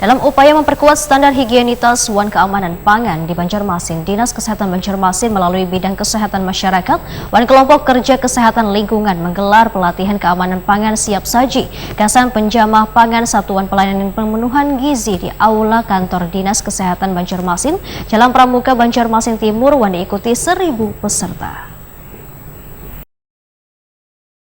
Dalam upaya memperkuat standar higienitas wan keamanan pangan di Banjarmasin, Dinas Kesehatan Banjarmasin melalui bidang kesehatan masyarakat wan kelompok kerja kesehatan lingkungan menggelar pelatihan keamanan pangan siap saji gasan penjamah pangan Satuan Pelayanan Pemenuhan Gizi di Aula Kantor Dinas Kesehatan Banjarmasin, Jalan Pramuka Banjarmasin Timur, wan diikuti 1.000 peserta.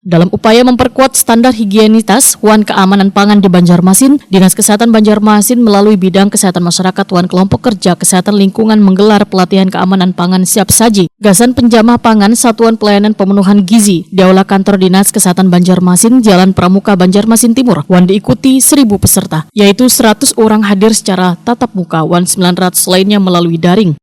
Dalam upaya memperkuat standar higienitas wan keamanan pangan di Banjarmasin, Dinas Kesehatan Banjarmasin melalui bidang kesehatan masyarakat wan kelompok kerja kesehatan lingkungan menggelar pelatihan keamanan pangan siap saji gasan penjamah pangan Satuan Pelayanan Pemenuhan Gizi di Aula Kantor Dinas Kesehatan Banjarmasin, Jalan Pramuka Banjarmasin Timur. Wan diikuti 1.000 peserta, yaitu 100 orang hadir secara tatap muka, wan 900 lainnya melalui daring.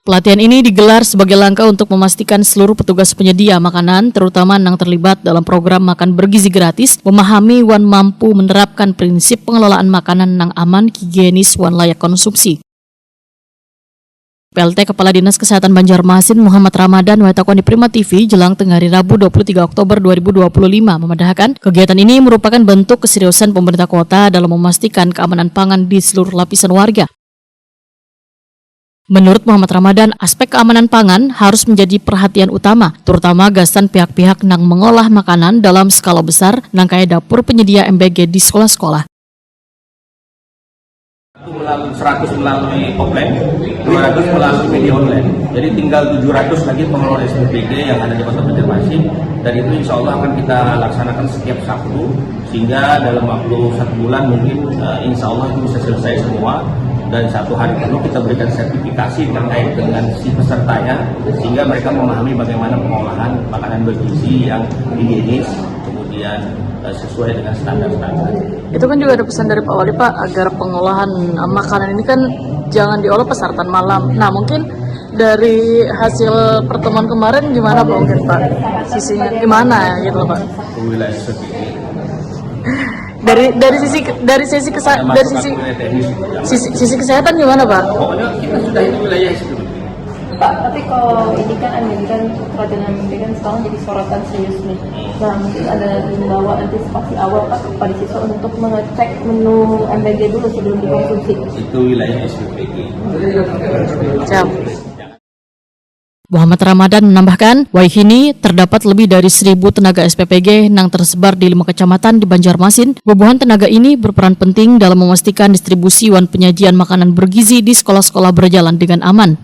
Pelatihan ini digelar sebagai langkah untuk memastikan seluruh petugas penyedia makanan, terutama yang terlibat dalam program makan bergizi gratis, memahami wan mampu menerapkan prinsip pengelolaan makanan yang aman, higienis, wan layak konsumsi. PLT Kepala Dinas Kesehatan Banjarmasin Muhammad Ramadan watakon di Prima TV jelang tengah hari Rabu 23 Oktober 2025 memandahkan kegiatan ini merupakan bentuk keseriusan pemerintah kota dalam memastikan keamanan pangan di seluruh lapisan warga. Menurut Muhammad Ramadan, aspek keamanan pangan harus menjadi perhatian utama, terutama gasan pihak-pihak yang mengolah makanan dalam skala besar, nang kaya dapur penyedia MBG di sekolah-sekolah. 100 melalui offline, 200 melalui media online. Jadi tinggal 700 lagi pengelola SPPG yang ada di Kota Banjarmasin, dan itu insya Allah akan kita laksanakan setiap Sabtu, sehingga dalam waktu 1 bulan mungkin insya Allah itu bisa selesai semua. Dan 1 hari penuh kita berikan sertifikasi terkait dengan si pesertanya, sehingga mereka memahami bagaimana pengolahan makanan bergizi yang higienis, kemudian sesuai dengan standar-standar. Itu kan juga ada pesan dari Pak Wali, Pak, agar pengolahan makanan ini kan jangan diolah pesartan malam. Nah, mungkin dari hasil pertemuan kemarin gimana Pak, mungkin Pak? Sisinya gimana gitu Pak? Wilayah seperti sisi kesehatan gimana Pak? Pokoknya kita sudah itu wilayah seperti itu. Pak, tapi kalau ini kan kerajaan MBG kan sekarang jadi sorotan serius nih. Nah, mungkin ada himbauan antisipasi awal Pak kepada siswa untuk mengecek menu MBG dulu sebelum dikonsumsi. Itu wilayah SPPG. Siap. Muhammad Ramadan menambahkan, Waihini terdapat lebih dari 1.000 tenaga SPPG yang tersebar di 5 kecamatan di Banjarmasin. Bubuhan tenaga ini berperan penting dalam memastikan distribusi wan penyajian makanan bergizi di sekolah-sekolah berjalan dengan aman.